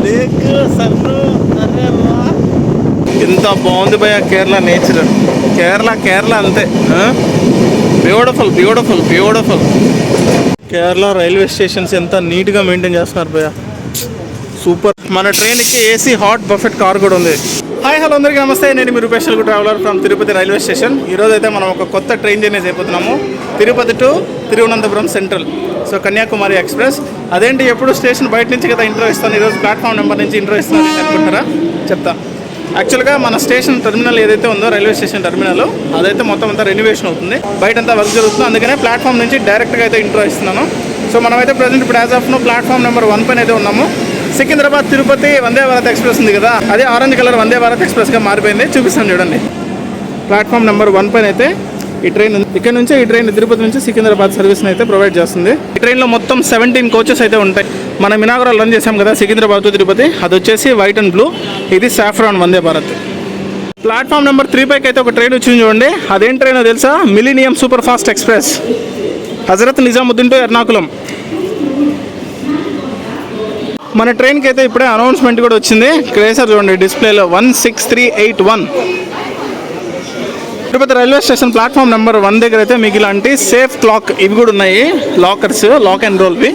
Lake సన్ను. ఎంత బాగుంది భయ కేరళ నేచర్. కేరళ అంతే. Beautiful beautiful beautiful. Kerala railway stations ఎంత నీట్గా మెయింటైన్ చేస్తున్నారు భయ, సూపర్. మన ట్రైన్కి ఏసీ హాట్ బఫెట్ కార్ కూడా ఉంది. హాయ్ హలో అందరికీ నమస్తే, నేను మీ Rupesh Telugu traveller from Tirupati railway station. ఈరోజు అయితే మనం ఒక కొత్త ట్రైన్ జర్నీ అయిపోతున్నాము, Tirupati to Thiruvananthapuram central. So Kanyakumari express. అదేంటి ఎప్పుడు స్టేషన్ బయట నుంచి కదా ఇంట్రో ఇస్తాను, ఈరోజు ప్లాట్ఫామ్ నెంబర్ నుంచి ఇంట్రో ఇస్తాను అనుకుంటారా? చెప్తా. యాక్చువల్గా మన స్టేషన్ టెర్మినల్ ఏదైతే ఉందో, రైల్వే స్టేషన్ టెర్మినల్, అదైతే మొత్తం అంతా రెనోవేషన్ అవుతుంది, బయట అంతా వర్క్ జరుగుతుంది. అందుకనే ప్లాట్ఫామ్ నుంచి డైరెక్ట్గా అయితే ఇంట్రో ఇస్తున్నాను. సో మనమైతే ప్రజెంట్ ఇప్పుడు as of now platform number 1 పైన అయితే ఉన్నాము. సికింద్రాబాద్ తిరుపతి వందే భారత్ ఎక్స్ప్రెస్ ఉంది కదా, అదే ఆరెంజ్ కలర్ వందే భారత్ ఎక్స్ప్రెస్గా మారిపోయింది. చూపిస్తాను చూడండి. ప్లాట్ఫామ్ నెంబర్ 1 పైన అయితే ఈ ట్రైన్ ఉంది. ఇక్కడ నుంచి ఈ ట్రైన్ తిరుపతి నుంచి సికింద్రాబాద్ సర్వీస్ని అయితే ప్రొవైడ్ చేస్తుంది. ఈ ట్రైన్లో మొత్తం 17 కోచెస్ అయితే ఉంటాయి. మనం ఇనాగరల్ రన్ చేసాం కదా సికింద్రాబాద్ టు తిరుపతి, అది వచ్చేసి వైట్ అండ్ బ్లూ, ఇది saffron Vande Bharat. Platform number 3 పైకి అయితే ఒక ట్రైన్ వచ్చింది చూడండి. అదేం ట్రైనో తెలుసా? Millennium super fast express, Hazrat Nizamuddin to Ernakulam. మన ట్రైన్కి అయితే ఇప్పుడే అనౌన్స్మెంట్ కూడా వచ్చింది. క్రేసర్ చూడండి డిస్ప్లేలో 16381. Tirupati railway station platform number 1 దగ్గర అయితే మీకు ఇలాంటి సేఫ్ క్లాక్ ఇవి కూడా ఉన్నాయి, లాకర్స్, లాక్ అండ్ రోల్వి.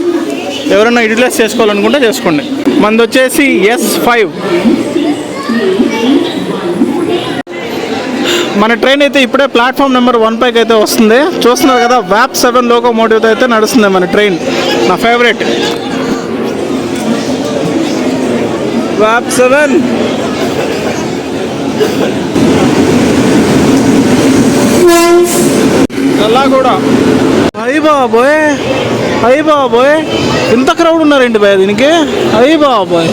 ఎవరైనా యూటిలైజ్ చేసుకోవాలనుకుంటే చేసుకోండి. మనది వచ్చేసి S5. మన ట్రైన్ అయితే ఇప్పుడే ప్లాట్ఫామ్ నెంబర్ 1 పైకి అయితే వస్తుంది. చూస్తున్నారు కదా, వ్యాప్ 7 లోకోమోటివ్తో అయితే నడుస్తుంది మన ట్రైన్, నా ఫేవరెట్ వ్యాప్ 7. అలా కూడా అయ్యి బాబోయ్ ఎంత క్రౌడ్ ఉన్నారండి భయ దీనికి. అయ్యి బాబోయ్,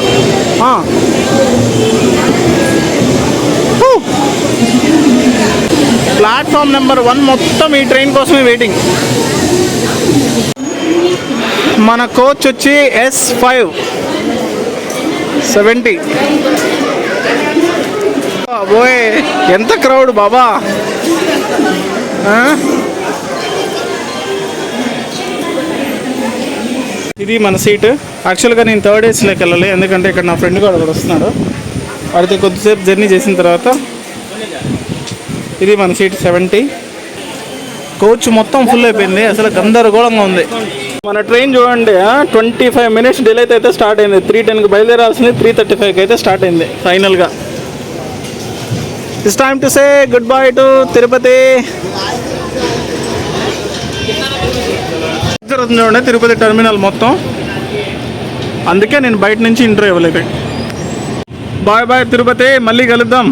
ప్లాట్ఫామ్ నెంబర్ 1 మొత్తం ఈ ట్రైన్ కోసమే వెయిటింగ్. మన కోచ్ వచ్చి S570. బాబోయ్ ఎంత క్రౌడ్ బాబా. ఇది మన సీట్. యాక్చువల్గా నేను 3rd ACలోకి వెళ్ళాలి, ఎందుకంటే ఇక్కడ నా ఫ్రెండ్ కూడా వస్తున్నాడు. వాడితే కొద్దిసేపు జర్నీ చేసిన తర్వాత ఇది మన సీట్ 70. కోచ్ మొత్తం ఫుల్ అయిపోయింది, అసలు గందరగోళంగా ఉంది. మన ట్రైన్ చూడండి, 25 మినిట్స్ డిలే అయితే స్టార్ట్ అయింది. 3:10కి బయలుదేరాల్సింది 3:35కి అయితే స్టార్ట్ అయింది ఫైనల్గా. It's time to say good bye to Tirupati. చూడండి తిరుపతి టెర్మినల్ మొత్తం, అందుకే నేను బయట నుంచి ఇంట్రో ఇవ్వలేదు. బాయ్ బాయ్ తిరుపతి, మళ్ళీ కలుద్దాం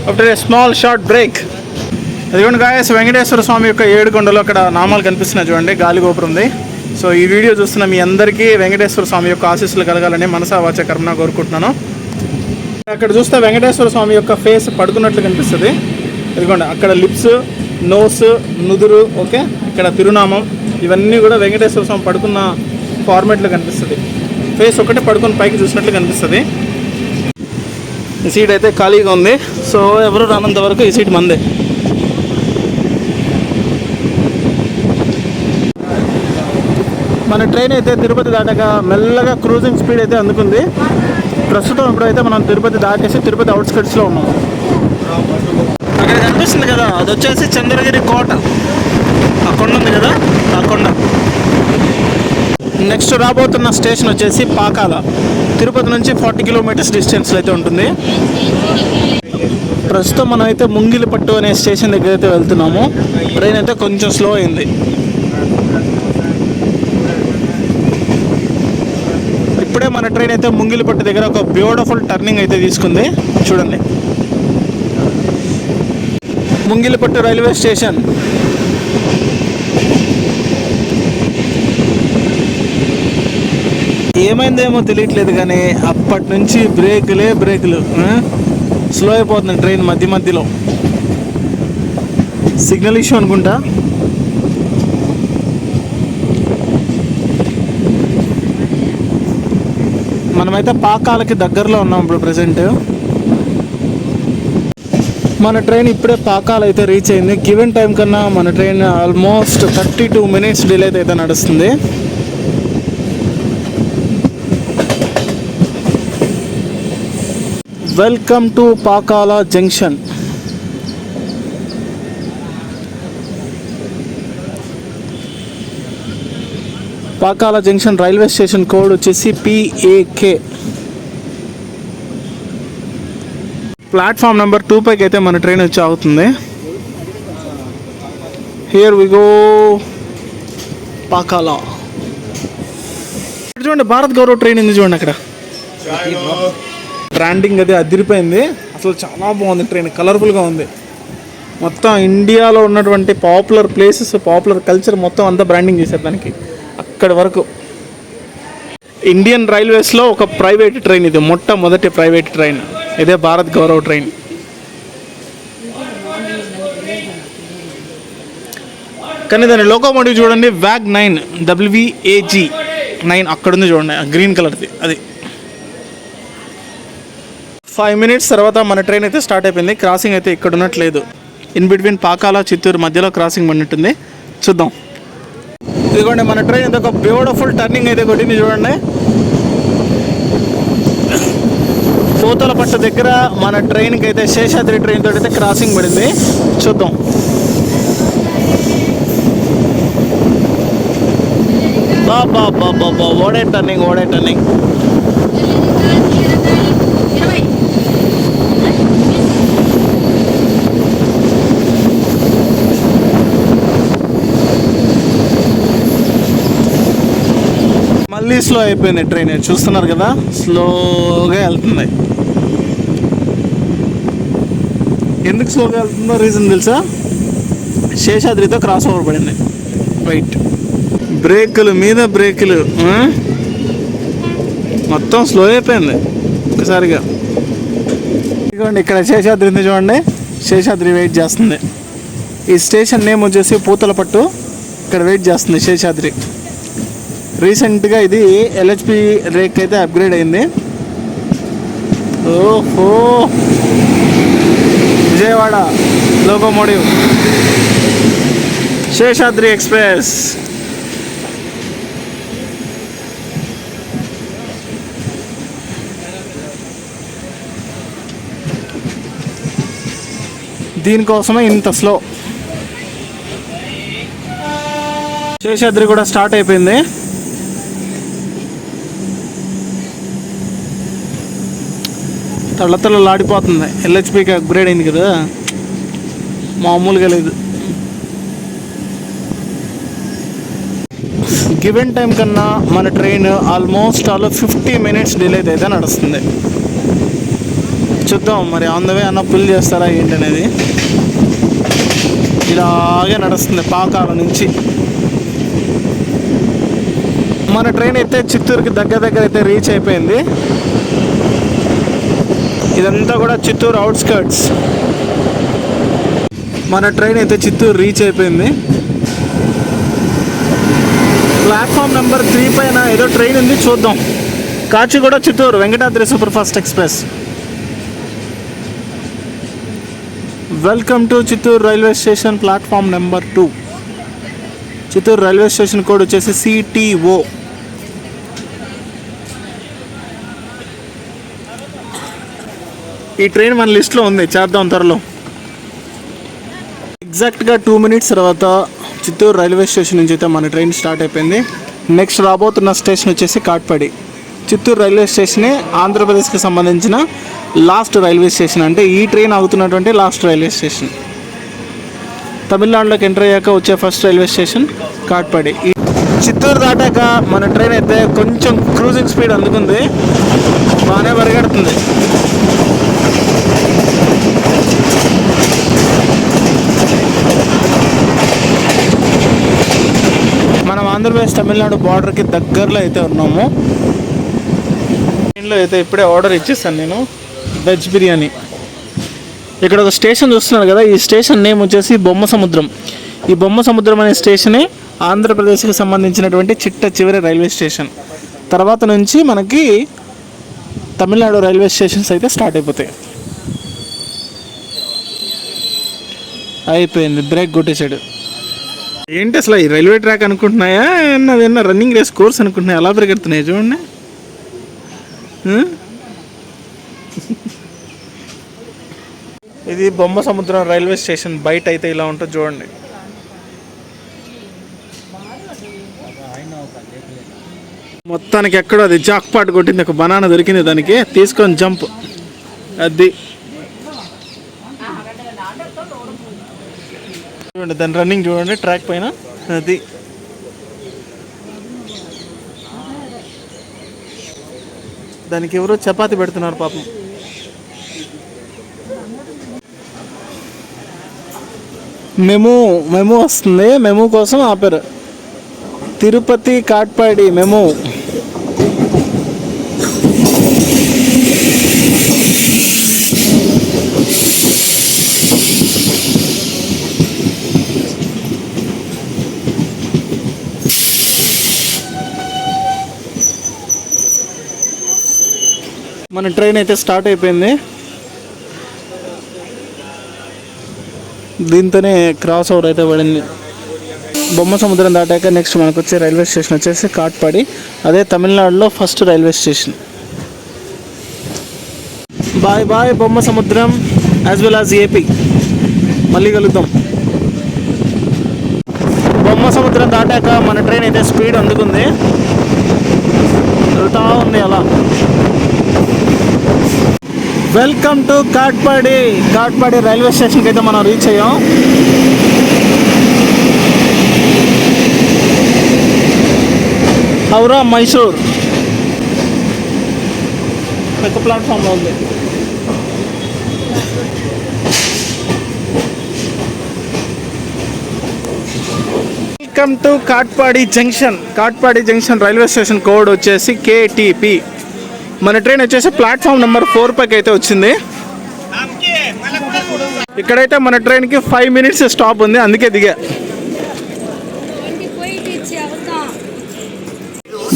after a small short break. అదిగోండి గాయస్, వెంకటేశ్వర స్వామి యొక్క 7 కొండలు అక్కడ నామాలు కనిపిస్తున్నాయి చూడండి, గాలి గోపురం ఉంది. సో ఈ వీడియో చూస్తున్న మీ అందరికీ వెంకటేశ్వర స్వామి యొక్క ఆశీస్సులు కలగాలని మనసా వాచ కర్మన కోరుకుంటున్నాను. అక్కడ చూస్తే వెంకటేశ్వర స్వామి యొక్క ఫేస్ పడుకున్నట్లు కనిపిస్తుంది. ఇదిగోండి అక్కడ లిప్స్, నోస్, నుదురు, ఓకే, ఇక్కడ తిరునామం, ఇవన్నీ కూడా వెంకటేశ్వర స్వామి పడుకున్న ఫార్మేట్లో కనిపిస్తుంది. ఫేస్ ఒకటే పడుకుని పైకి చూసినట్లు కనిపిస్తుంది. ఈ సీట్ అయితే ఖాళీగా ఉంది, సో ఎవరు రానంత వరకు ఈ సీట్ మందే. మన ట్రైన్ అయితే తిరుపతి దాటాక మెల్లగా క్రూజింగ్ స్పీడ్ అయితే అందుకుంది. ప్రస్తుతం ఇప్పుడైతే మనం తిరుపతి దాటేసి తిరుపతి అవుట్స్కట్స్లో ఉన్నాం. అక్కడ కనిపిస్తుంది కదా, అది వచ్చేసి చంద్రగిరి కోట, ఆ కొండ ఉంది కదా, ఆ కొండ. నెక్స్ట్ రాబోతున్న స్టేషన్ వచ్చేసి పాకాల, తిరుపతి నుంచి 40 కిలోమీటర్స్ డిస్టెన్స్లో అయితే ఉంటుంది. ప్రస్తుతం మనం అయితే ముంగిలిపట్టు అనే స్టేషన్ దగ్గర అయితే వెళ్తున్నాము. ట్రైన్ అయితే కొంచెం స్లో అయింది. ఇప్పుడే మన ట్రైన్ అయితే ముంగిలిపట్టు దగ్గర ఒక బ్యూటిఫుల్ టర్నింగ్ అయితే తీసుకుంది చూడండి. ముంగిలిపట్టు రైల్వే స్టేషన్. ఏమైందేమో తెలియట్లేదు కానీ అప్పటి నుంచి బ్రేకులు స్లో అయిపోతుంది ట్రైన్ మధ్యలో. సిగ్నల్ ఇష్యూ అనుకుంటా. మనమైతే పాకాలకి దగ్గరలో ఉన్నాం ఇప్పుడు ప్రజెంట్. మన ట్రైన్ ఇప్పుడే పాకాల అయితే రీచ్ అయింది. గివెన్ టైం కన్నా మన ట్రైన్ ఆల్మోస్ట్ 32 మినిట్స్ డిలే అయితే నడుస్తుంది. Welcome to Pakala junction. Pakala junction railway station code వచ్చేసి PAK. ప్లాట్ఫామ్ నెంబర్ 2 పైకి అయితే మన ట్రైన్ వచ్చి ఆగుతుంది. Here we go Pakala. చూడండి భారత్ గౌరవ్ ట్రైన్ ఉంది చూడండి అక్కడ. బ్రాండింగ్ అది అదిరిపోయింది అసలు, చాలా బాగుంది ట్రైన్, కలర్ఫుల్గా ఉంది. మొత్తం ఇండియాలో ఉన్నటువంటి పాపులర్ ప్లేసెస్, పాపులర్ కల్చర్ మొత్తం అంతా బ్రాండింగ్ చేశారు దానికి అక్కడి వరకు. ఇండియన్ రైల్వేస్లో ఒక ప్రైవేట్ ట్రైన్ ఇది, మొట్టమొదటి ప్రైవేట్ ట్రైన్ ఇదే భారత్ గౌరవ్ ట్రైన్. కానీ దాని లోకోమోటివ్ చూడండి, WAG9 WAG9 అక్కడ ఉంది చూడండి, గ్రీన్ కలర్ది అది. 5 minutes తర్వాత మన ట్రైన్ అయితే స్టార్ట్ అయిపోయింది. క్రాసింగ్ అయితే ఇక్కడ ఉన్నట్లేదు, ఇన్ బిట్వీన్ పాకాల చిత్తూరు మధ్యలో క్రాసింగ్ పడినట్టుంది. చూద్దాం. ఇదిగోండి మన ట్రైన్ అయితే ఒక బ్యూటిఫుల్ టర్నింగ్ అయితే కొట్టింది చూడండి. పూతలపట్టు దగ్గర మన ట్రైన్కి అయితే శేషాద్రి ట్రైన్ తోటి అయితే క్రాసింగ్ పడింది. చూద్దాం. బాబా ఓడే టర్నింగ్. మళ్ళీ స్లో అయిపోయింది ట్రైన్, చూస్తున్నారు కదా, స్లోగా వెళ్తుంది. ఎందుకు స్లోగా వెళ్తుందో రీజన్ తెలుసా? శేషాద్రితో క్రాస్ ఓవర్ పడింది. రైట్, బ్రేకులు మీద బ్రేకులు మొత్తం స్లో అయిపోయింది ఒకసారిగా. ఇదిగోండి ఇక్కడ శేషాద్రి ఉంది చూడండి, శేషాద్రి వెయిట్ చేస్తుంది. ఈ స్టేషన్ నేమ్ వచ్చేసి పూతలపట్టు, ఇక్కడ వెయిట్ చేస్తుంది శేషాద్రి. రీసెంట్గా ఇది LHP రేక్ అయితే అప్గ్రేడ్ అయింది. ఓహో, విజయవాడ లోకోమోటివ్ శేషాద్రి ఎక్స్ప్రెస్. దీనికోసమే ఇంత స్లో. శేషాద్రి కూడా స్టార్ట్ అయిపోయింది. తళ్ళతళ్ళలాడిపోతుంది, LHPకి అప్గ్రేడ్ అయింది కదా, మామూలుగా లేదు. గివెన్ టైం కన్నా మన ట్రైన్ ఆల్మోస్ట్ 50 minutes డిలే అయితే నడుస్తుంది. చూద్దాం మరి ఆన్ ద వే అన్న పుల్ చేస్తారా ఏంటనేది. ఇలాగే నడుస్తుంది పాకాల నుంచి. మన ట్రైన్ అయితే చిత్తూరుకి దగ్గర అయితే రీచ్ అయిపోయింది. ఇదంతా కూడా చిత్తూరు అవుట్స్కర్ట్స్. మన ట్రైన్ అయితే చిత్తూరు రీచ్ అయిపోయింది. ప్లాట్ఫామ్ నెంబర్ 3 పైన ఏదో ట్రైన్ ఉంది, చూద్దాం. Kacheguda Chittoor Venkatadri super fast express. Welcome to Chittoor railway station, platform number 2. Chittoor railway station code వచ్చేసి CTO. ఈ ట్రైన్ మన లిస్ట్లో ఉంది, చేద్దాం త్వరలో. ఎగ్జాక్ట్గా 2 minutes తర్వాత చిత్తూరు రైల్వే స్టేషన్ నుంచి అయితే మన ట్రైన్ స్టార్ట్ అయిపోయింది. నెక్స్ట్ రాబోతున్న స్టేషన్ వచ్చేసి కాట్పాడి. చిత్తూరు రైల్వే స్టేషనే ఆంధ్రప్రదేశ్కి సంబంధించిన లాస్ట్ రైల్వే స్టేషన్, అంటే ఈ ట్రైన్ ఆగుతున్నటువంటి లాస్ట్ రైల్వే స్టేషన్. తమిళనాడులోకి ఎంటర్ అయ్యాక వచ్చే first railway station Katpadi. Chittoor దాటాక మన ట్రైన్ అయితే కొంచెం క్రూజింగ్ స్పీడ్ అందుకుంది, బాగానే పరిగెడుతుంది. మనం ఆంధ్రప్రదేశ్ తమిళనాడు బార్డర్కి దగ్గరలో అయితే ఉన్నాము. ట్రైన్లో అయితే ఇప్పుడే ఆర్డర్ ఇచ్చేసాను నేను, వెజ్ బిర్యానీ. ఇక్కడ ఒక స్టేషన్ చూస్తున్నారు కదా, ఈ స్టేషన్ నేమ్ వచ్చేసి బొమ్మ సముద్రం. ఈ బొమ్మ సముద్రం అనే స్టేషనే ఆంధ్రప్రదేశ్కి సంబంధించినటువంటి చిట్ట చివరి రైల్వే స్టేషన్. తర్వాత నుంచి మనకి తమిళనాడు రైల్వే స్టేషన్స్ అయితే స్టార్ట్ అయిపోతాయి. అయిపోయింది, బ్రేక్ కొట్టేశాడు. ఏంటి అసలు ఈ రైల్వే ట్రాక్ అనుకుంటున్నాయా, అదేనా రన్నింగ్ రేస్ కోర్స్ అనుకుంటున్నాయా? అలా పరిగెడుతున్నాయి చూడండి. ఇది బొమ్మ సముద్రం రైల్వే స్టేషన్ బయట అయితే ఇలా ఉంటుంది చూడండి. మొత్తానికి ఎక్కడో అది జాక్పాట్ కొట్టింది, ఒక బనానా దొరికింది దానికి, తీసుకొని జంప్. అది చూడండి దాని రన్నింగ్ చూడండి ట్రాక్ పైన. అది దానికి ఎవరో చపాతి పెడుతున్నారు పాపం. మెమో వస్తుంది, మెమో కోసం ఆపారు. తిరుపతి కాట్పాడి మెమో. మన ట్రైన్ అయితే స్టార్ట్ అయిపోయింది. దీంతోనే క్రాస్ ఓవర్ అయితే పడింది. బొమ్మ సముద్రం దాటాక నెక్స్ట్ మనకు వచ్చే రైల్వే స్టేషన్ వచ్చేసి కాట్పాడి. అదే తమిళనాడులో first railway station. Bye bye Bommasamudram as well as AP. మళ్ళీ కలుద్దాం. బొమ్మ సముద్రం దాటాక మన ట్రైన్ అయితే స్పీడ్ అందుకుంది, వెళ్తా ఉంది అలా. వెల్కమ్ టు కాట్పాడి రైల్వే స్టేషన్కి అయితే మనం రీచ్ అయ్యాం. హౌరా మైసూర్ పెద్ద ప్లాట్ఫామ్లో ఉంది. Welcome to Katpadi junction railway station code వచ్చేసి KTP. మన ట్రైన్ వచ్చేసి ప్లాట్ఫామ్ నెంబర్ 4 పైకి అయితే వచ్చింది. ఇక్కడైతే మన ట్రైన్కి 5 minutes స్టాప్ ఉంది, అందుకే దిగా.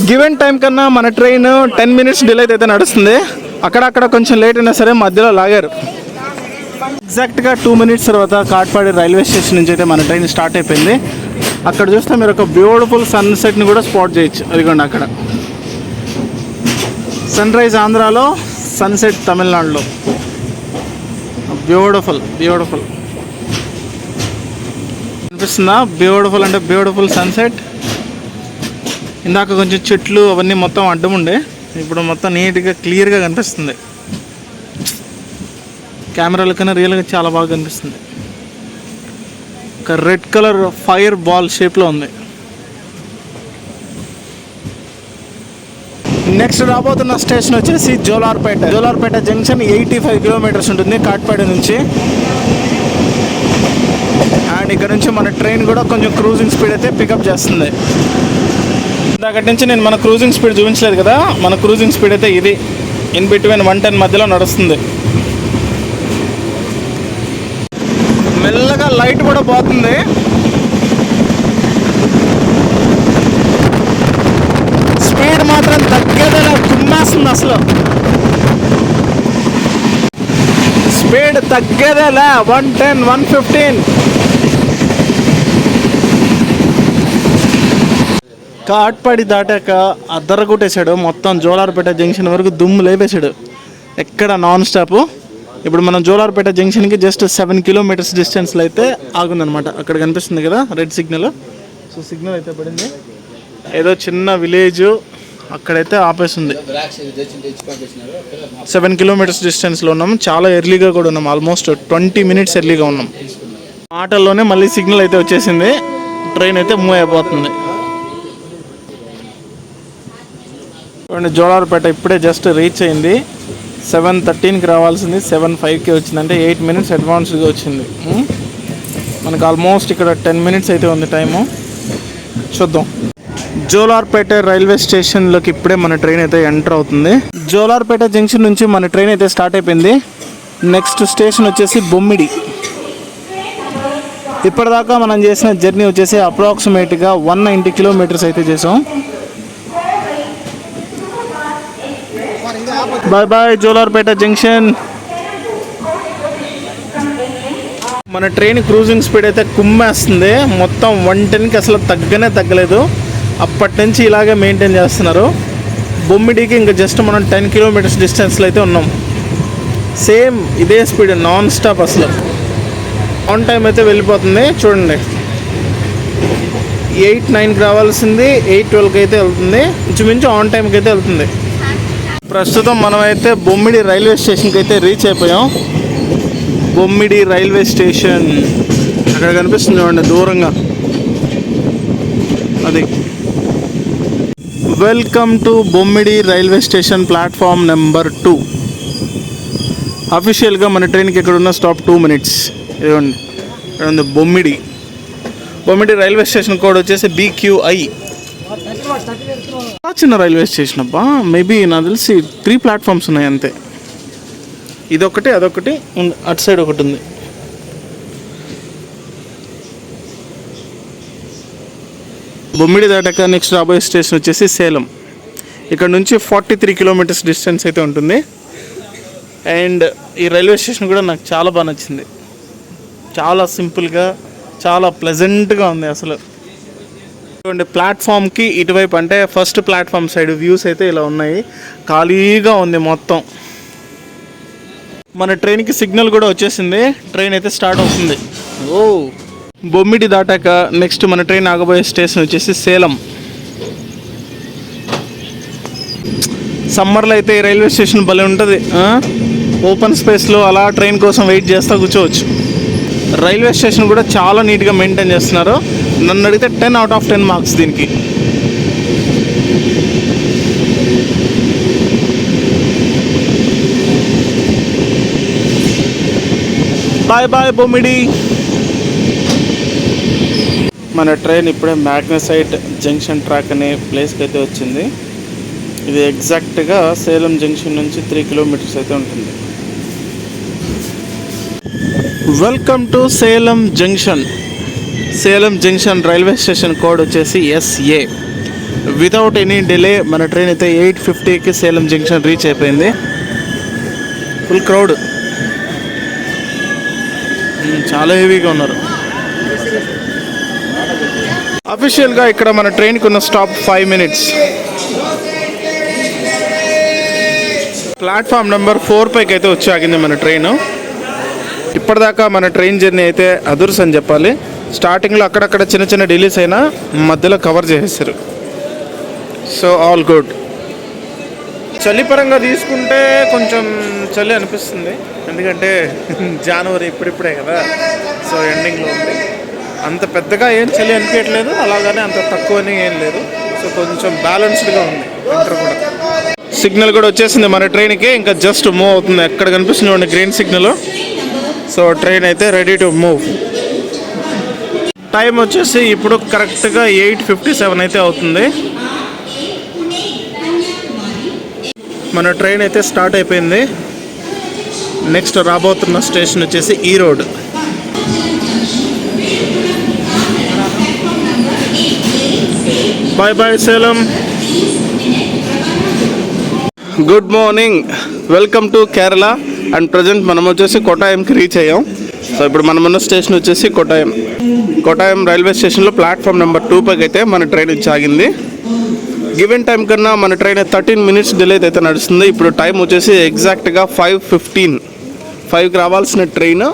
గివెన్ టైం కన్నా మన ట్రైన్ 10 minutes డిలే అయితే నడుస్తుంది. అక్కడక్కడ కొంచెం లేట్ అయినా సరే మధ్యలో లాగారు. ఎగ్జాక్ట్గా 2 minutes తర్వాత కాట్పాడి రైల్వే స్టేషన్ నుంచి అయితే మన ట్రైన్ స్టార్ట్ అయిపోయింది. అక్కడ చూస్తే మీరు ఒక బ్యూటిఫుల్ సన్సెట్ని కూడా స్పాట్ చేయొచ్చు. అదిగోండి అక్కడ సన్ రైజ్ ఆంధ్రాలో, సన్సెట్ తమిళనాడులో. బ్యూటిఫుల్ అనిపిస్తుందా? బ్యూటిఫుల్ అంటే బ్యూటిఫుల్ సన్సెట్. ఇందాక కొంచెం చెట్లు అవన్నీ మొత్తం అడ్డం ఉండే, ఇప్పుడు మొత్తం నీట్గా క్లియర్గా కనిపిస్తుంది. కెమెరాల కన్నా రియల్గా చాలా బాగా కనిపిస్తుంది. ఒక రెడ్ కలర్ ఫైర్ బాల్ షేప్లో ఉంది. నెక్స్ట్ రాబోతున్న స్టేషన్ వచ్చేసి జోలార్పేట జంక్షన్. 85 kilometers ఉంటుంది కాట్పాడి నుంచి. అండ్ ఇక్కడ నుంచి మన ట్రైన్ కూడా కొంచెం క్రూజింగ్ స్పీడ్ అయితే పికప్ చేస్తుంది. అక్కడి నుంచి నేను మన క్రూజింగ్ స్పీడ్ చూపించలేదు కదా, మన క్రూజింగ్ స్పీడ్ అయితే ఇది ఇన్ బిట్వీన్ 110 మధ్యలో నడుస్తుంది. మెల్లగా లైట్ కూడా పోతుంది. స్పీడ్ మాత్రం తగ్గేదేలా కుమ్మేస్తుంది. అసలు స్పీడ్ తగ్గేదేలా 110, 115. కాట్పాడి దాటాక అద్దరగొట్టేశాడు మొత్తం. జోలార్పేట జంక్షన్ వరకు దుమ్ము లేపేశాడు, ఎక్కడ నాన్ స్టాప్. ఇప్పుడు మనం జోలార్పేట జంక్షన్కి జస్ట్ 7 kilometers డిస్టెన్స్లో అయితే ఆగుందనమాట. అక్కడ కనిపిస్తుంది కదా రెడ్ సిగ్నల్. సో సిగ్నల్ అయితే పడింది. ఏదో చిన్న విలేజ్ అక్కడైతే ఆపేస్తుంది. 7 kilometers డిస్టెన్స్లో ఉన్నాం. చాలా ఎర్లీగా కూడా ఉన్నాం, ఆల్మోస్ట్ 20 minutes ఎర్లీగా ఉన్నాం. మాటల్లోనే మళ్ళీ సిగ్నల్ అయితే వచ్చేసింది, ట్రైన్ అయితే మూవ్ అయిపోతుంది. జోలార్పేట ఇప్పుడే జస్ట్ రీచ్ అయింది. 7:13కి రావాల్సింది 7:05కి వచ్చింది, అంటే 8 minutes అడ్వాన్స్గా వచ్చింది. మనకు ఆల్మోస్ట్ ఇక్కడ 10 minutes అయితే ఉంది టైము. చూద్దాం. జోలార్పేట రైల్వే స్టేషన్లోకి ఇప్పుడే మన ట్రైన్ అయితే ఎంటర్ అవుతుంది. జోలార్పేట జంక్షన్ నుంచి మన ట్రైన్ అయితే స్టార్ట్ అయిపోయింది. నెక్స్ట్ స్టేషన్ వచ్చేసి బొమ్మిడి. ఇప్పటిదాకా మనం చేసిన జర్నీ వచ్చేసి అప్రాక్సిమేట్గా 190 kilometers అయితే చేసాం. Bye bye Jolarpettai junction. మన ట్రైన్ క్రూజింగ్ స్పీడ్ అయితే కుమ్మేస్తుంది. మొత్తం 110కి అసలు తగ్గలేదు. అప్పటి నుంచి ఇలాగే మెయింటైన్ చేస్తున్నారు. బొమ్మిడికి ఇంకా జస్ట్ మనం 10 kilometers డిస్టెన్స్లో అయితే ఉన్నాం. సేమ్ ఇదే స్పీడ్ నాన్ స్టాప్ అసలు. ఆన్ టైం అయితే వెళ్ళిపోతుంది చూడండి. 8:09కి రావాల్సింది 8:12కి అయితే వెళ్తుంది. ఇంచుమించు ఆన్ టైంకి అయితే వెళ్తుంది. ప్రస్తుతం మనమైతే బొమ్మిడి రైల్వే స్టేషన్కి అయితే రీచ్ అయిపోయాం. బొమ్మిడి రైల్వే స్టేషన్ అక్కడ కనిపిస్తుంది చూడండి దూరంగా, అది. Welcome to Bommidi railway station platform number 2. అఫీషియల్గా మన ట్రైన్కి ఇక్కడ ఉన్న స్టాప్ 2 minutes. ఇదిగోండి ఇక్కడ ఉంది బొమ్మిడి. బొమ్మిడి రైల్వే స్టేషన్ కోడ్ వచ్చేసి BQI. చిన్న రైల్వే స్టేషన్ అబ్బా. మేబీ నాకు తెలిసి 3 platforms ఉన్నాయి అంతే. ఇదొకటి అదొకటి అటు సైడ్ ఒకటి ఉంది. బొమ్మిడి దాటాక నెక్స్ట్ రాబోయే స్టేషన్ వచ్చేసి సేలం. ఇక్కడ నుంచి 43 kilometers డిస్టెన్స్ అయితే ఉంటుంది. అండ్ ఈ రైల్వే స్టేషన్ కూడా నాకు చాలా బాగా నచ్చింది. చాలా సింపుల్గా, చాలా ప్లెజెంట్గా ఉంది అసలు. చూడండి ప్లాట్ఫామ్కి ఇటువైపు అంటే ఫస్ట్ ప్లాట్ఫామ్ సైడ్ వ్యూస్ అయితే ఇలా ఉన్నాయి. ఖాళీగా ఉంది మొత్తం. మన ట్రైన్కి సిగ్నల్ కూడా వచ్చేసింది. ట్రైన్ అయితే స్టార్ట్ అవుతుంది. ఓ బొమ్మిడి దాటాక నెక్స్ట్ మన ట్రైన్ ఆగబోయే స్టేషన్ వచ్చేసి సేలం. సమ్మర్లో అయితే ఈ రైల్వే స్టేషన్ భలే ఉంటుంది. ఓపెన్ స్పేస్లో అలా ట్రైన్ కోసం వెయిట్ చేస్తూ కూర్చోవచ్చు. రైల్వే స్టేషన్ కూడా చాలా నీట్గా మెయింటైన్ చేస్తున్నారు. నన్ను అడిగితే 10 out of 10 మార్క్స్ దీనికి. బాయ్ బాయ్ బొమ్మిడి. మన ట్రైన్ ఇప్పుడే మ్యాగ్నసైట్ జంక్షన్ ట్రాక్ అనే ప్లేస్కి అయితే వచ్చింది. ఇది ఎగ్జాక్ట్గా సేలం జంక్షన్ నుంచి 3 kilometers అయితే ఉంటుంది. Welcome to Salem junction. Salem junction railway station code వచ్చేసి SA. వితౌట్ ఎనీ డిలే మన ట్రైన్ అయితే 8:50కి సేలం జంక్షన్ రీచ్ అయిపోయింది. ఫుల్ క్రౌడ్, చాలా హెవీగా ఉన్నారు. అఫీషియల్గా ఇక్కడ మన ట్రైన్కి ఉన్న స్టాప్ 5 minutes. ప్లాట్ఫామ్ నెంబర్ 4 పైకి అయితే వచ్చి ఆగింది మన ట్రైన్. ఇప్పటిదాకా మన ట్రైన్ జర్నీ అయితే అదుర్స్ అని చెప్పాలి. స్టార్టింగ్లో అక్కడక్కడ చిన్న చిన్న డిలీస్ అయినా మధ్యలో కవర్ చేసేసారు. So all good. చలి పరంగా తీసుకుంటే కొంచెం చలి అనిపిస్తుంది, ఎందుకంటే జనవరి ఇప్పుడిప్పుడే కదా, సో ఎండింగ్లో ఉంది. అంత పెద్దగా ఏం చలి అనిపించట్లేదు, అలాగనే అంత తక్కువని ఏం లేదు. సో కొంచెం బ్యాలెన్స్డ్గా ఉంది వింటర్ కూడా. సిగ్నల్ కూడా వచ్చేసింది మన ట్రైన్కి, ఇంకా జస్ట్ మూవ్ అవుతుంది. ఎక్కడ కనిపిస్తుంది గ్రీన్ సిగ్నల్. సో ట్రైన్ అయితే రెడీ టు మూవ్. టైం వచ్చేసి ఇప్పుడు కరెక్ట్గా 8:57 అయితే అవుతుంది. మన ట్రైన్ అయితే స్టార్ట్ అయిపోయింది. నెక్స్ట్ రాబోతున్న స్టేషన్ వచ్చేసి Erode. Bye bye Salem. Good morning, welcome to Kerala. And present మనం వచ్చేసి కొట్టాయంకి రీచ్ అయ్యాం. సో ఇప్పుడు మనం ఉన్న స్టేషన్ వచ్చేసి కొట్టాయం రైల్వే స్టేషన్లో ప్లాట్ఫామ్ నెంబర్ 2 పైకి అయితే మన ట్రైన్ వచ్చి ఆగింది. గివెన్ టైం కన్నా మన ట్రైన్ 13 minutes డిలే అయితే నడుస్తుంది. ఇప్పుడు టైం వచ్చేసి ఎగ్జాక్ట్గా 5:15. 5కి రావాల్సిన ట్రైన్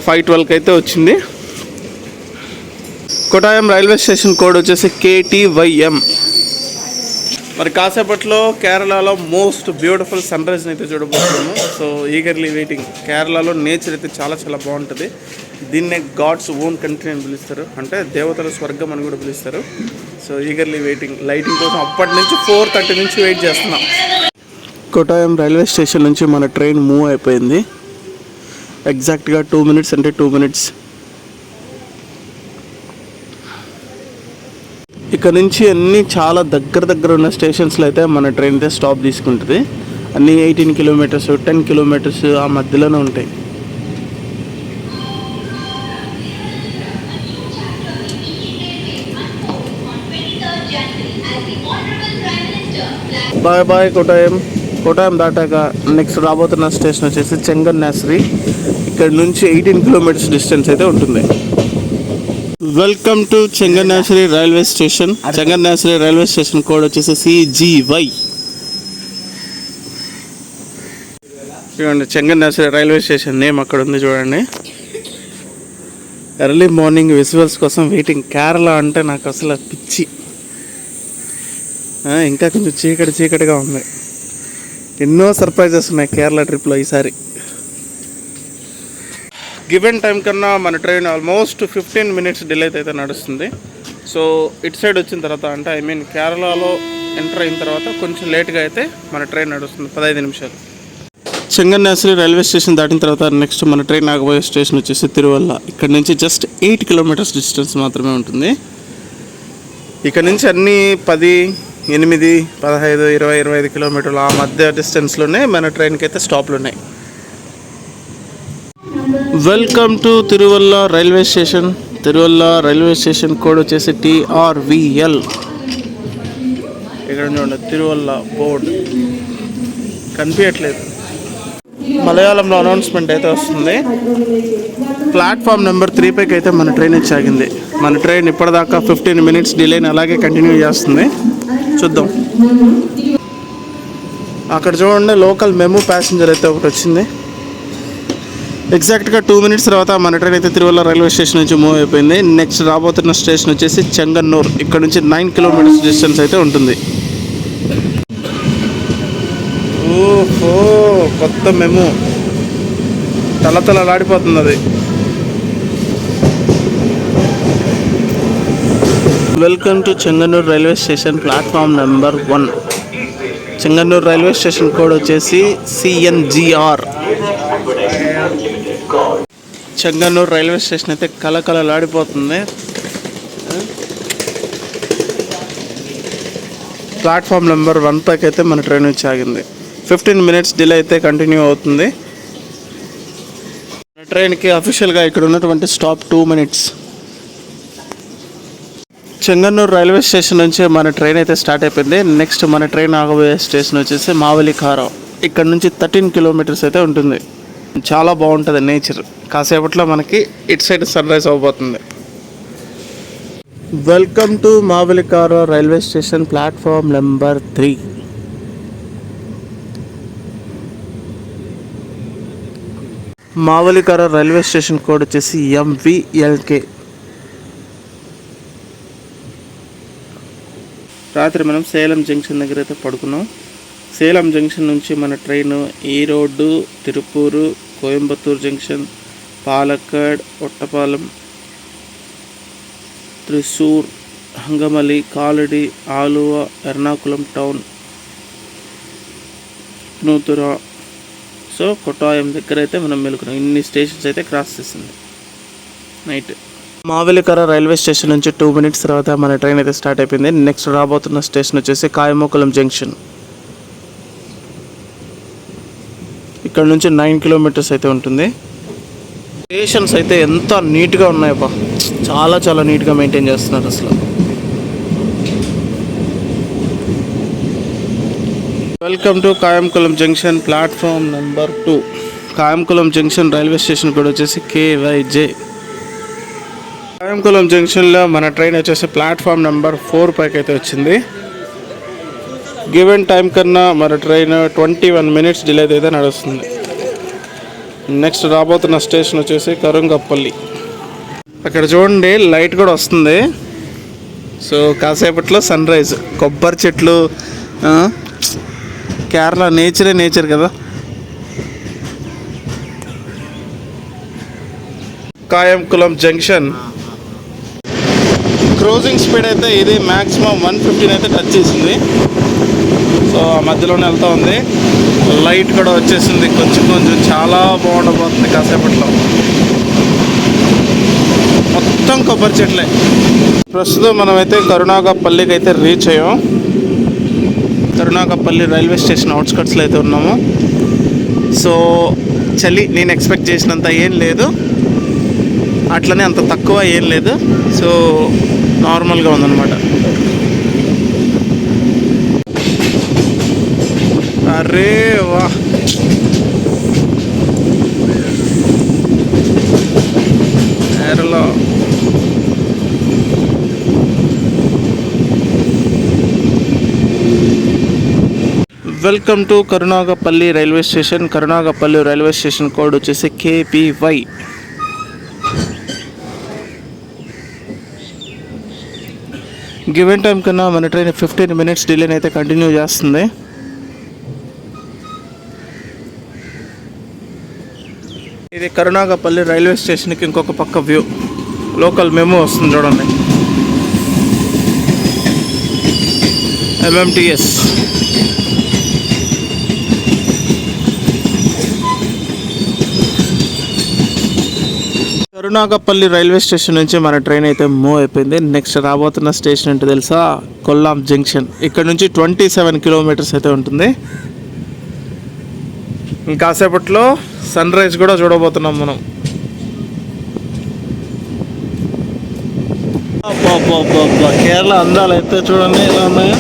5:12కి అయితే వచ్చింది. కొట్టాయం రైల్వే స్టేషన్ కోడ్ వచ్చేసి KTYM. మరి కాసేపట్లో కేరళలో మోస్ట్ బ్యూటిఫుల్ సన్ రైజ్ని అయితే చూడబోతున్నాము. So eagerly waiting. కేరళలో నేచర్ అయితే చాలా చాలా బాగుంటుంది. దీన్నే గాడ్స్ ఓన్ కంట్రీ అని పిలుస్తారు, అంటే దేవతల స్వర్గం అని కూడా పిలుస్తారు. So eagerly waiting. లైటింగ్ కోసం అప్పటి నుంచి 4:30 నుంచి వెయిట్ చేస్తున్నాం. కొట్టాయం రైల్వే స్టేషన్ నుంచి మన ట్రైన్ మూవ్ అయిపోయింది. ఎగ్జాక్ట్గా 2 minutes అంటే 2 minutes. ఇక్కడ నుంచి అన్నీ చాలా దగ్గర ఉన్న స్టేషన్స్లో అయితే మన ట్రైన్ అయితే స్టాప్ తీసుకుంటుంది. అన్నీ 18 kilometers 10 kilometers ఆ మధ్యలోనే ఉంటాయి. Bye bye Kottayam. కొట్టాయం దాటాక నెక్స్ట్ రాబోతున్న స్టేషన్ వచ్చేసి చెంగన్నాశ్రీ. ఇక్కడ నుంచి 18 kilometers డిస్టెన్స్ అయితే ఉంటుంది. Welcome to Changanassery railway station. Changanassery railway station code వచ్చేసి CGY. చూడండి చెంగన్నశ్రీ రైల్వే స్టేషన్ నేమ్ అక్కడ ఉంది చూడండి. ఎర్లీ మార్నింగ్ విజువల్స్ కోసం వెయిటింగ్. కేరళ అంటే నాకు అసలు పిచ్చి. ఇంకా కొంచెం చీకటిగా ఉంది. ఎన్నో సర్ప్రైజెస్ ఉన్నాయి కేరళ ట్రిప్లో ఈసారి. గివెన్ టైం కన్నా మన ట్రైన్ ఆల్మోస్ట్ 15 minutes డిలే అయితే నడుస్తుంది. సో ఇటు సైడ్ వచ్చిన తర్వాత అంటే కేరళలో ఎంటర్ అయిన తర్వాత కొంచెం లేట్గా అయితే మన ట్రైన్ నడుస్తుంది, 15 నిమిషాలు. చెంగన్నశ్రీ రైల్వే స్టేషన్ దాటిన తర్వాత నెక్స్ట్ మన ట్రైన్ ఆగబోయే స్టేషన్ వచ్చేసి తిరువల్ల. ఇక్కడ నుంచి జస్ట్ 8 kilometers డిస్టెన్స్ మాత్రమే ఉంటుంది. ఇక్కడ నుంచి అన్నీ 10, 8, 15, 20, 25 kilometers ఆ మధ్య డిస్టెన్స్లోనే మన ట్రైన్కి అయితే స్టాప్లు ఉన్నాయి. Welcome to Thiruvalla railway station. Thiruvalla railway station code వచ్చేసి TRVL. ఇక్కడ చూడండి తిరువల్ల బోర్డు కనిపించట్లేదు. మలయాళంలో అనౌన్స్మెంట్ అయితే వస్తుంది. ప్లాట్ఫామ్ నెంబర్ 3 పైకి అయితే మన ట్రైన్ వచ్చి ఆగింది. మన ట్రైన్ ఇప్పటిదాకా 15 minutes డిలేని అలాగే కంటిన్యూ చేస్తుంది. చూద్దాం. అక్కడ చూడండి లోకల్ మెమూ ప్యాసింజర్ అయితే ఒకటి వచ్చింది. ఎగ్జాక్ట్గా 2 minutes తర్వాత మన ట్రైన్ అయితే తిరువల్ల రైల్వే స్టేషన్ నుంచి మూవ్ అయిపోయింది. నెక్స్ట్ రాబోతున్న స్టేషన్ వచ్చేసి చెంగన్నూర్. ఇక్కడ నుంచి 9 kilometers డిస్టెన్స్ అయితే ఉంటుంది. ఓహో కొత్త మెమూ తలతలలాడిపోతుంది అది. Welcome to Chengannur railway station platform number 1. Chengannur railway station code వచ్చేసి CNGR. చెంగన్నూర్ రైల్వే స్టేషన్ అయితే కలకలలాడిపోతుంది. ప్లాట్ఫామ్ నెంబర్ 1 పైకి అయితే మన ట్రైన్ వచ్చి ఆగింది. 15 minutes డిలే అయితే కంటిన్యూ అవుతుంది. మన ట్రైన్కి అఫీషియల్గా ఇక్కడ ఉన్నటువంటి stop 2 minutes. Chengannur railway station నుంచి మన ట్రైన్ అయితే స్టార్ట్ అయిపోయింది. నెక్స్ట్ మన ట్రైన్ ఆగబోయే స్టేషన్ వచ్చేసి మావలికార. ఇక్కడ నుంచి 13 kilometers అయితే ఉంటుంది. చాలా బాగుంటుంది నేచర్. కాసేపట్లో మనకి ఇటు సైడ్ సన్ రైజ్ అవబోతుంది. Welcome to Mavelikara railway station platform number 3. Mavelikara railway station code వచ్చేసి MVLK. రాత్రి మనం సేలం జంక్షన్ దగ్గర అయితే పడుకున్నాం. సేలం జంక్షన్ నుంచి మన train Erode, Tiruppur, Coimbatore junction, Palakkad, Ottapalam, Thrissur, Angamaly, Kalady, Aluva, Ernakulam town, నూతుర, సో కొట్టాయం దగ్గర అయితే మనం మెలుకున్నాం. ఇన్ని స్టేషన్స్ అయితే క్రాస్ చేసింది నైట్. మావలికార రైల్వే స్టేషన్ నుంచి 2 minutes తర్వాత మన ట్రైన్ అయితే స్టార్ట్ అయిపోయింది. నెక్స్ట్ రాబోతున్న స్టేషన్ వచ్చేసి కాయమోకులం జంక్షన్. ఇక్కడ నుంచి 9 kilometers అయితే ఉంటుంది. స్టేషన్స్ అయితే ఎంత నీట్గా ఉన్నాయబ్బా, చాలా నీట్గా మెయింటైన్ చేస్తున్నారు అసలు. Welcome to Kayamkulam junction platform number 2. Kayamkulam junction railway station కూడా వచ్చేసి KYJ. కాయంకులం జంక్షన్లో మన ట్రైన్ వచ్చేసి ప్లాట్ఫామ్ నెంబర్ 4 పైకి అయితే వచ్చింది. గివెన్ టైం కన్నా మన ట్రైన్ 21 minutes డిలే అయితే నడుస్తుంది. నెక్స్ట్ రాబోతున్న స్టేషన్ వచ్చేసి కరుంగప్పల్లి. అక్కడ చూడండి లైట్ కూడా వస్తుంది. సో కాసేపట్లో సన్ రైజ్, కొబ్బరి చెట్లు, కేరళ నేచర్ కదా. కాయంకులం జంక్షన్ క్రూజింగ్ స్పీడ్ అయితే ఇది మ్యాక్సిమం 115 అయితే టచ్ చేసింది. సో ఆ మధ్యలోనే వెళ్తూ ఉంది. లైట్ కూడా వచ్చేసింది కొంచెం చాలా బాగుండబోతుంది కాసేపట్లో. మొత్తం కొబ్బరి చెట్లే. ప్రస్తుతం మనమైతే కరుణాగపల్లికి అయితే రీచ్ అయ్యాం. కరుణాగపల్లి రైల్వే స్టేషన్ అవుట్స్కట్స్లో అయితే ఉన్నాము. సో చలి నేను ఎక్స్పెక్ట్ చేసినంత ఏం లేదు, అట్లనే అంత తక్కువ ఏం లేదు. సో నార్మల్గా ఉందన్నమాట. అరే వా, Kerala welcome to Karunagappally railway station. Karunagappally railway station code వచ్చేసి KPY. గివెన్ టైం కన్నా మన ట్రైన్ 15 minutes డిలేని అయితే కంటిన్యూ చేస్తుంది. ఇది కరునాగపల్లి రైల్వే స్టేషన్కి ఇంకొక పక్క వ్యూ. లోకల్ మెమో వస్తుంది చూడండి, MMTS. కరునాగపల్లి రైల్వే స్టేషన్ నుంచి మన ట్రైన్ అయితే మూవ్ అయిపోయింది. నెక్స్ట్ రాబోతున్న స్టేషన్ ఏంటో తెలుసా? కొల్లాం జంక్షన్. ఇక్కడ నుంచి 27 kilometers అయితే ఉంటుంది. ఇంకాసేపట్లో సన్ రైజ్ కూడా చూడబోతున్నాం మనం. కేరళ అందాలు అయితే చూడండి ఎలా ఉన్నాయో.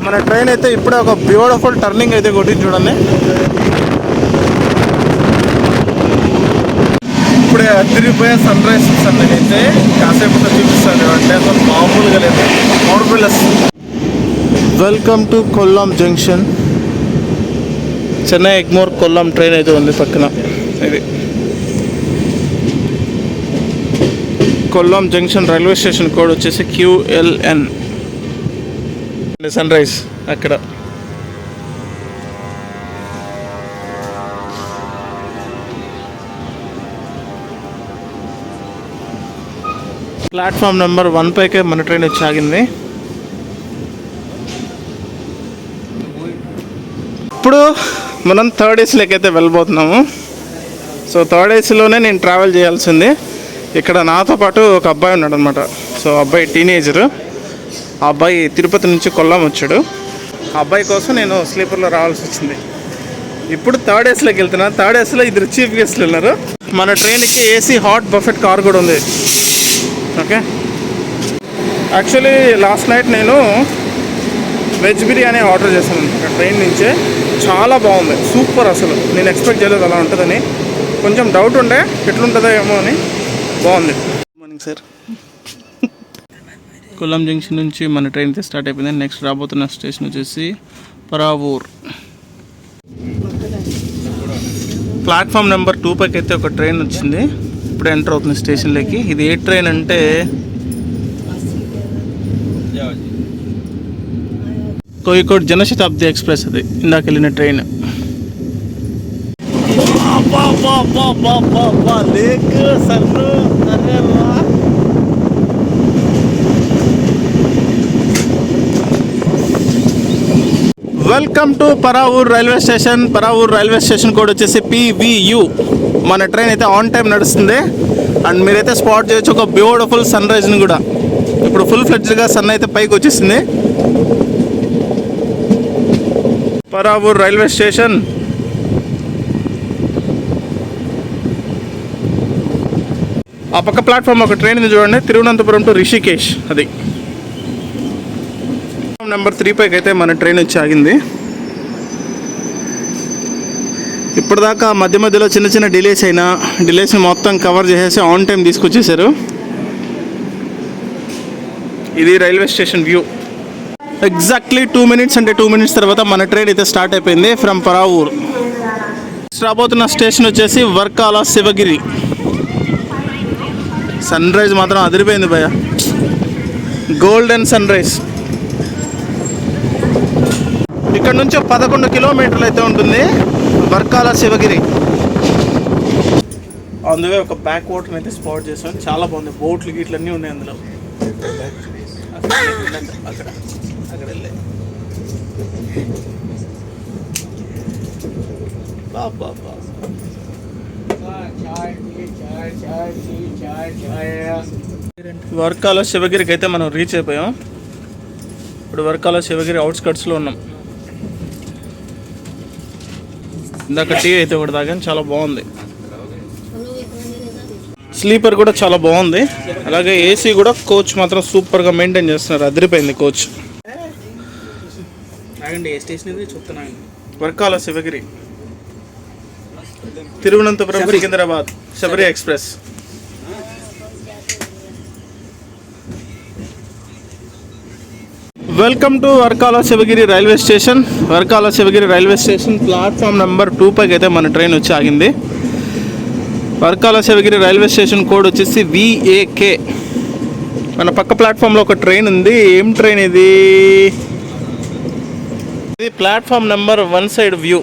మన ట్రైన్ అయితే ఇప్పుడే ఒక బ్యూటిఫుల్ టర్నింగ్ అయితే కొట్టింది చూడండి. ఇప్పుడే అదిరిపోయే సన్ రైజ్ చూస్తాను నేనైతే. కాసేపుతో చూపిస్తాను అంటే అసలు మామూలుగా లేదు. మౌర్బిల్లస్. Welcome to Kollam junction. Chennai Egmore Kollam train అయితే ఉంది పక్కన. ఇది Kollam junction railway station code వచ్చేసి QLN. సన్ రైజ్ అక్కడ. ప్లాట్ఫామ్ నెంబర్ 1 పైకే మన ట్రైన్ వచ్చి ఆగింది. ఇప్పుడు మనం థర్డ్ ఏసీలోకి అయితే వెళ్ళిపోతున్నాము. సో థర్డ్ ఏసీలోనే నేను ట్రావెల్ చేయాల్సింది. ఇక్కడ నాతో పాటు ఒక అబ్బాయి ఉన్నాడు అనమాట. సో అబ్బాయి టీనేజరు. ఆ అబ్బాయి తిరుపతి నుంచి కొల్లాం వచ్చాడు. ఆ అబ్బాయి కోసం నేను స్లీపర్లో రావాల్సి వచ్చింది. ఇప్పుడు థర్డ్ ఏసీలోకి వెళ్తున్నాను. థర్డ్ ఏసీలో ఇద్దరు చీఫ్ గెస్ట్లు ఉన్నారు. మన ట్రైన్కి AC హాట్ బఫెట్ కార్ కూడా ఉంది. ఓకే, యాక్చువల్లీ లాస్ట్ నైట్ నేను వెజ్ బిర్యానీ ఆర్డర్ చేశాను అనమాట ట్రైన్ నుంచే. చాలా బాగుంది, సూపర్. అసలు నేను ఎక్స్పెక్ట్ చేయలేదు అలా ఉంటుందని. కొంచెం డౌట్ ఉండే ఎట్లుంటుందో ఏమో అని. బాగుంది. Good morning sir. Kollam junction నుంచి మన ట్రైన్ అయితే స్టార్ట్ అయిపోయింది. నెక్స్ట్ రాబోతున్న స్టేషన్ వచ్చేసి పరావూర్. ప్లాట్ఫామ్ నెంబర్ 2 పైకి అయితే ఒక ట్రైన్ వచ్చింది. ఇప్పుడు ఎంటర్ అవుతుంది స్టేషన్లోకి. ఇది ఏ ట్రైన్ అంటే కోయికోడ్ జనశతాబ్ది ఎక్స్ప్రెస్. అది ఇందాక వెళ్ళిన train. Welcome to Paravur railway station. Paravur railway station code వచ్చేసి PVU. మన ట్రైన్ అయితే ఆన్ టైం నడుస్తుంది. అండ్ మీరైతే స్పాట్ చేయొచ్చు ఒక బ్యూటిఫుల్ సన్ రైజ్ని కూడా. ఇప్పుడు ఫుల్ ఫ్లెడ్జ్డ్గా సన్ అయితే పైకి వచ్చేసింది. పరావూర్ రైల్వే స్టేషన్. ఆ పక్క ప్లాట్ఫామ్ ఒక ట్రైన్ ఉంది చూడండి, తిరువనంతపురం టు రిషికేష్. అది నెంబర్ 3 పైకి అయితే మన ట్రైన్ వచ్చి ఆగింది. ఇప్పటిదాకా మధ్య మధ్యలో చిన్న చిన్న డిలేస్ని మొత్తం కవర్ చేసేసి ఆన్ టైం తీసుకొచ్చేసారు. ఇది railway station view. Exactly 2 minutes అంటే 2 minutes తర్వాత మన ట్రైన్ అయితే స్టార్ట్ అయిపోయింది ఫ్రమ్ పరావూర్. రాబోతున్న స్టేషన్ వచ్చేసి వర్కాల శివగిరి. సన్ రైజ్ మాత్రం అదిరిపోయింది భయ్య. Golden sunrise. ఇక్కడ నుంచి 11 kilometers అయితే ఉంటుంది వర్కాల శివగిరి. అందువే ఒక బ్యాక్ వాటర్ అయితే స్పాట్ చేసాం. చాలా బాగుంది. బోట్లు గిట్లు అన్నీ ఉన్నాయి అందులో. అక్కడ అక్కడ వెళ్ళే వర్కాల శివగిరికి అయితే మనం రీచ్ అయిపోయాం. ఇప్పుడు వర్కాల శివగిరి అవుట్స్కట్స్లో ఉన్నాం. ఇందాక టీ అయితే ఒకటి తాగాను, చాలా బాగుంది. స్లీపర్ కూడా చాలా బాగుంది. అలాగే AC కూడా కోచ్ మాత్రం సూపర్గా మెయింటైన్ చేస్తున్నారు. అదిరిపోయింది కోచ్. ఏ స్టేషన్ ఇది చెప్తున్నాను. Varkala Sivagiri. Thiruvananthapuram Secunderabad Sabari express. Welcome to Varkala Sivagiri railway station. Varkala Sivagiri railway station platform number 2 పైకి అయితే మన ట్రైన్ వచ్చి ఆగింది. Varkala Sivagiri railway station code వచ్చేసి VAK. మన పక్క ప్లాట్ఫామ్లో ఒక ట్రైన్ ఉంది. ఏం ట్రైన్ ఇది? ఇది platform number 1 side view.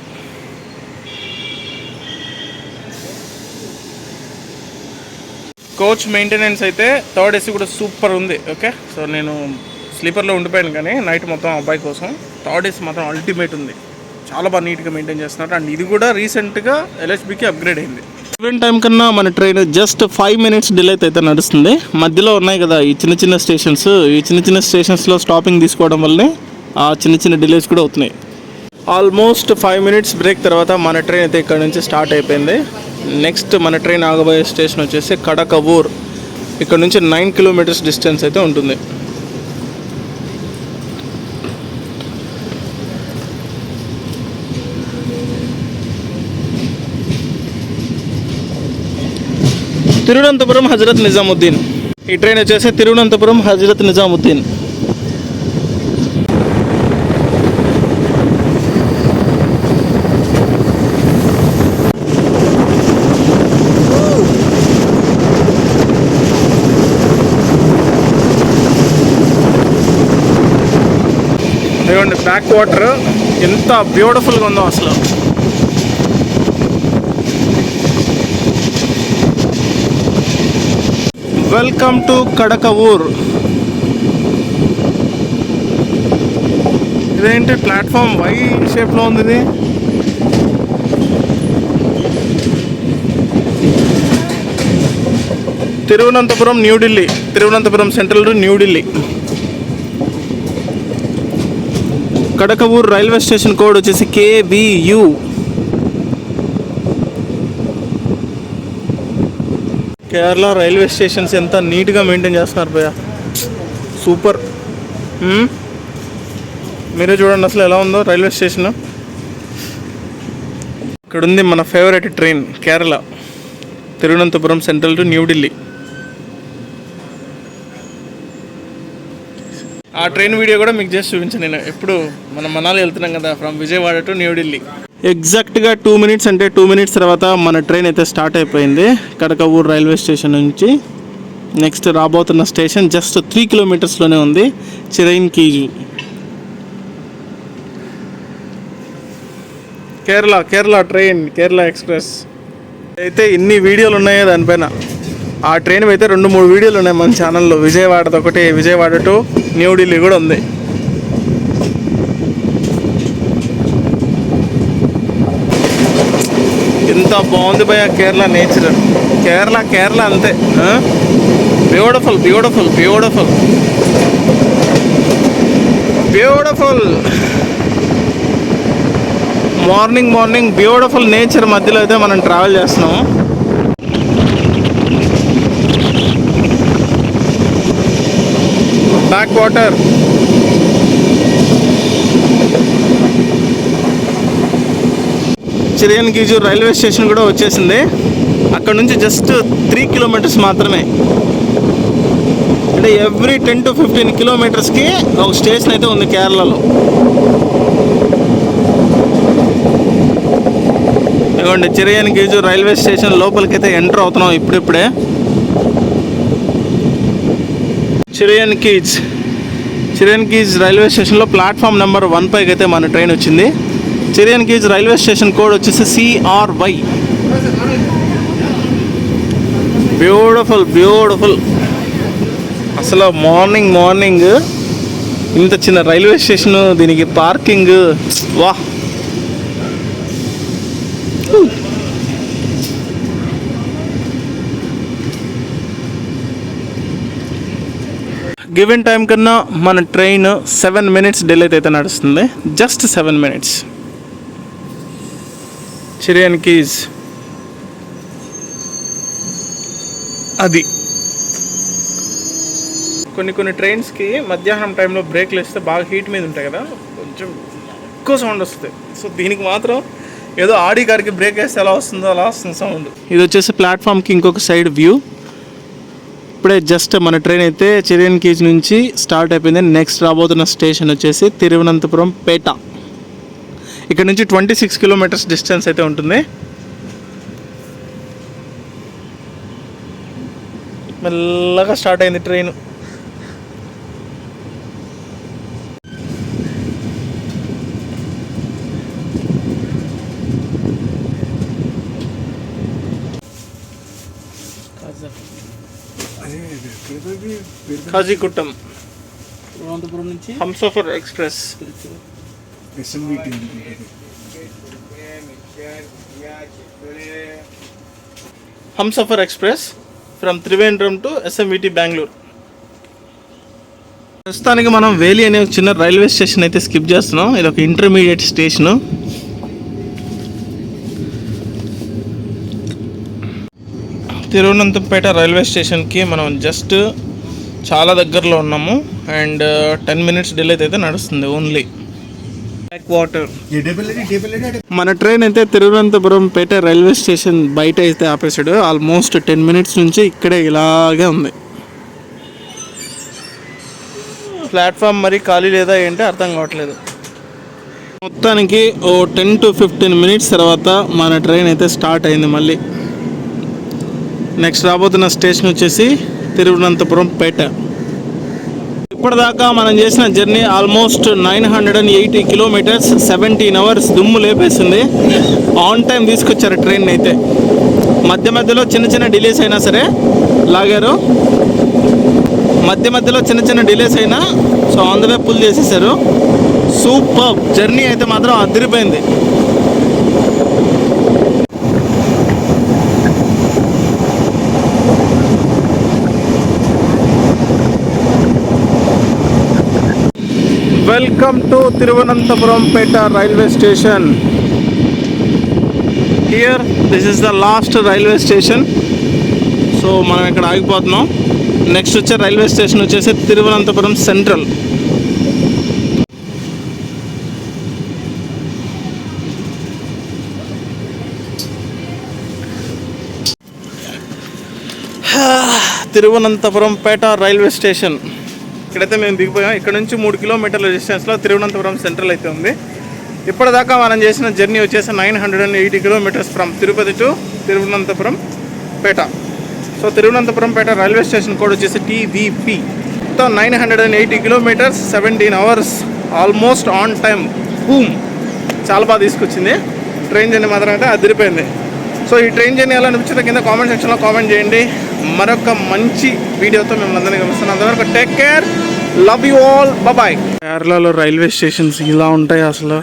Coach maintenance అయితే థర్డ్ AC కూడా సూపర్ ఉంది. ఓకే, సో నేను స్లీపర్లో ఉండిపోయాను కానీ నైట్ మొత్తం అబ్బాయి కోసం. థర్డ్ AC మాత్రం అల్టిమేట్ ఉంది. చాలా బాగా నీట్గా మెయింటైన్ చేస్తున్నారు. అండ్ ఇది కూడా రీసెంట్గా LHBకి అప్గ్రేడ్ అయింది. ఈవెంట్ టైం కన్నా మన ట్రైన్ జస్ట్ 5 మినిట్స్ డిలే అయితే నడుస్తుంది. మధ్యలో ఉన్నాయి కదా ఈ చిన్న చిన్న స్టేషన్స్, ఈ చిన్న చిన్న స్టేషన్స్లో స్టాపింగ్ తీసుకోవడం వల్లనే ఆ చిన్న చిన్న డిలేస్ కూడా అవుతున్నాయి. ఆల్మోస్ట్ 5 మినిట్స్ బ్రేక్ తర్వాత మన ట్రైన్ అయితే ఇక్కడ నుంచి స్టార్ట్ అయిపోయింది. నెక్స్ట్ మన ట్రైన్ ఆగబోయే స్టేషన్ వచ్చేసి కడకవూర్. ఇక్కడ నుంచి 9 కిలోమీటర్స్ డిస్టెన్స్ అయితే ఉంటుంది. తిరువనంతపురం హజరత్ నిజాముద్దీన్. ఈ ట్రైన్ వచ్చేసి తిరువనంతపురం హజరత్ నిజాముద్దీన్. ఇదిగోండి బ్యాక్ వాటర్ ఎంత బ్యూటిఫుల్గా ఉందో అసలు. Welcome to Kadakavoor. ఇదేంటి ప్లాట్ఫామ్ వై షేప్లో ఉంది ఇది? Thiruvananthapuram New Delhi, Thiruvananthapuram central to New Delhi. Kadakavoor railway station code వచ్చేసి KVU. కేరళ రైల్వే స్టేషన్స్ ఎంత నీట్గా మెయింటైన్ చేస్తున్నారు భయ్య, సూపర్. మీరే చూడండి అసలు ఎలా ఉందో రైల్వే స్టేషన్. ఇక్కడ ఉంది మన favourite train Kerala, Thiruvananthapuram central to New Delhi. ఆ ట్రైన్ వీడియో కూడా మీకు జస్ట్ చూపించాను నేను. ఎప్పుడు మనం మనాలి వెళ్తున్నాం కదా, ఫ్రమ్ విజయవాడ టు న్యూఢిల్లీ. ఎగ్జాక్ట్గా 2 మినిట్స్ అంటే 2 మినిట్స్ తర్వాత మన ట్రైన్ అయితే స్టార్ట్ అయిపోయింది కడకవూర్ రైల్వే స్టేషన్ నుంచి. నెక్స్ట్ రాబోతున్న స్టేషన్ జస్ట్ 3 కిలోమీటర్స్లోనే ఉంది, చిరైన్కీజు. Kerala train, Kerala express. అయితే ఇన్ని వీడియోలు ఉన్నాయో దానిపైన. ఆ ట్రైన్ అయితే 2-3 వీడియోలు ఉన్నాయి మన ఛానల్లో. విజయవాడది ఒకటి, విజయవాడ టు న్యూఢిల్లీ కూడా ఉంది. ఎంత బాగుంది భయ్య కేరళ నేచర్. కేరళ అంతే. Beautiful beautiful beautiful beautiful. Morning beautiful nature మధ్యలో అయితే మనం ట్రావెల్ చేస్తున్నాము. Backwater. Chirayinkeezhu railway station కూడా వచ్చేసింది. అక్కడ నుంచి జస్ట్ 3 కిలోమీటర్స్ మాత్రమే. అంటే ఎవ్రీ 10 to 15 కిలోమీటర్స్కి ఒక స్టేషన్ అయితే ఉంది కేరళలో. ఇదిగోండి చిరైన్కీజు రైల్వే స్టేషన్ లోపలికైతే ఎంటర్ అవుతున్నాం ఇప్పుడిప్పుడే. చిరైన్కీజ్ రైల్వే స్టేషన్లో ప్లాట్ఫామ్ నెంబర్ 1 పైకి అయితే మన ట్రైన్ వచ్చింది. చిరైన్కీజ్ రైల్వే స్టేషన్ కోడ్ వచ్చేసి CRY. బ్యూటిఫుల్ అసలు. మార్నింగ్ ఇంత చిన్న రైల్వే స్టేషన్, దీనికి పార్కింగ్, వా. గివెన్ టైం కన్నా మన ట్రైన్ 7 మినిట్స్ డిలే అయితే నడుస్తుంది. Just 7 minutes. చిరైన్కీజ్ అది. కొన్ని ట్రైన్స్కి మధ్యాహ్నం టైంలో బ్రేక్లు వేస్తే బాగా హీట్ మీద ఉంటాయి కదా, కొంచెం ఎక్కువ సౌండ్ వస్తుంది. సో దీనికి మాత్రం ఏదో ఆడి కార్కి బ్రేక్ వేస్తే ఎలా వస్తుందో అలా వస్తుంది సౌండ్. ఇది వచ్చేసి ప్లాట్ఫామ్కి ఇంకొక సైడ్ వ్యూ. ఇప్పుడే జస్ట్ మన ట్రైన్ అయితే చిరియన్ కేజ్ నుంచి స్టార్ట్ అయిపోయింది. నెక్స్ట్ రాబోతున్న స్టేషన్ వచ్చేసి తిరువనంతపురం పేట. ఇక్కడ నుంచి 26 కిలోమీటర్స్ డిస్టెన్స్ అయితే ఉంటుంది. మెల్లగా స్టార్ట్ అయింది ట్రైన్. కాజీకుట్టం తిరువనంతపురం నుంచి Humsafar express. Humsafar express from Trivandrum to SMVT Bengaluru. ప్రస్తుతానికి మనం వేలి అనే చిన్న రైల్వే స్టేషన్ అయితే స్కిప్ చేస్తున్నాం. ఇది ఒక ఇంటర్మీడియట్ స్టేషను. తిరువనంతపేట రైల్వే స్టేషన్కి మనం జస్ట్ చాలా దగ్గరలో ఉన్నాము. అండ్ 10 మినిట్స్ డిలే అయితే నడుస్తుంది ఓన్లీ. వాటర్. మన ట్రైన్ అయితే తిరువనంతపురం పేట రైల్వే స్టేషన్ బయట అయితే ఆపేసాడు. ఆల్మోస్ట్ 10 మినిట్స్ నుంచి ఇక్కడే ఇలాగే ఉంది. ప్లాట్ఫామ్ మరి ఖాళీ లేదా ఏంటి అర్థం కావట్లేదు. మొత్తానికి ఓ 10 to 15 మినిట్స్ తర్వాత మన ట్రైన్ అయితే స్టార్ట్ అయింది మళ్ళీ. నెక్స్ట్ రాబోతున్న స్టేషన్ వచ్చేసి తిరువనంతపురం పేట. ఇప్పటిదాకా మనం చేసిన జర్నీ ఆల్మోస్ట్ 980 కిలోమీటర్స్, 17 అవర్స్ దుమ్ము లేపేసింది. ఆన్ టైం తీసుకొచ్చారు ట్రైన్ అయితే. మధ్య మధ్యలో చిన్న చిన్న డిలేస్ అయినా సరే లాగారు. మధ్యలో చిన్న డిలేస్ అయినా so on the way pull చేసేసారు. సూపర్ జర్నీ అయితే మాత్రం అదిరిపోయింది. Welcome to Thiruvananthapuram Pettah railway station. Here this is the last railway station. So మనం ఇక్కడ ఆగిపోతున్నాం. నెక్స్ట్ వచ్చే రైల్వే స్టేషన్ వచ్చేసి Thiruvananthapuram central. Thiruvananthapuram Pettah railway station. ఇక్కడైతే మేము దిగిపోయాం. ఇక్కడ నుంచి 3 కిలోమీటర్ల డిస్టెన్స్లో తిరువనంతపురం సెంట్రల్ అయితే ఉంది. ఇప్పటిదాకా మనం చేసిన జర్నీ వచ్చేసి 980 kilometres from Tirupati to Thiruvananthapuram Peta. So Thiruvananthapuram Pettah railway station code వచ్చేసి TVP. So 980 kilometres, 17 hours, almost on time. Boom, చాలా బాగా తీసుకొచ్చింది. ట్రైన్ జర్నీ మాత్రం అయితే అదిరిపోయింది. సో ఈ ట్రైన్ జర్నీ ఎలా అనిపించిందో కింద కామెంట్ సెక్షన్లో కామెంట్ చేయండి. మరొక మంచి వీడియోతో మిమ్మల్ని అందరినీ కలుస్తున్నాను. అంతవరకు take care, love you all, bye. కేరళలో రైల్వే స్టేషన్స్ ఇలా ఉంటాయి అసలు.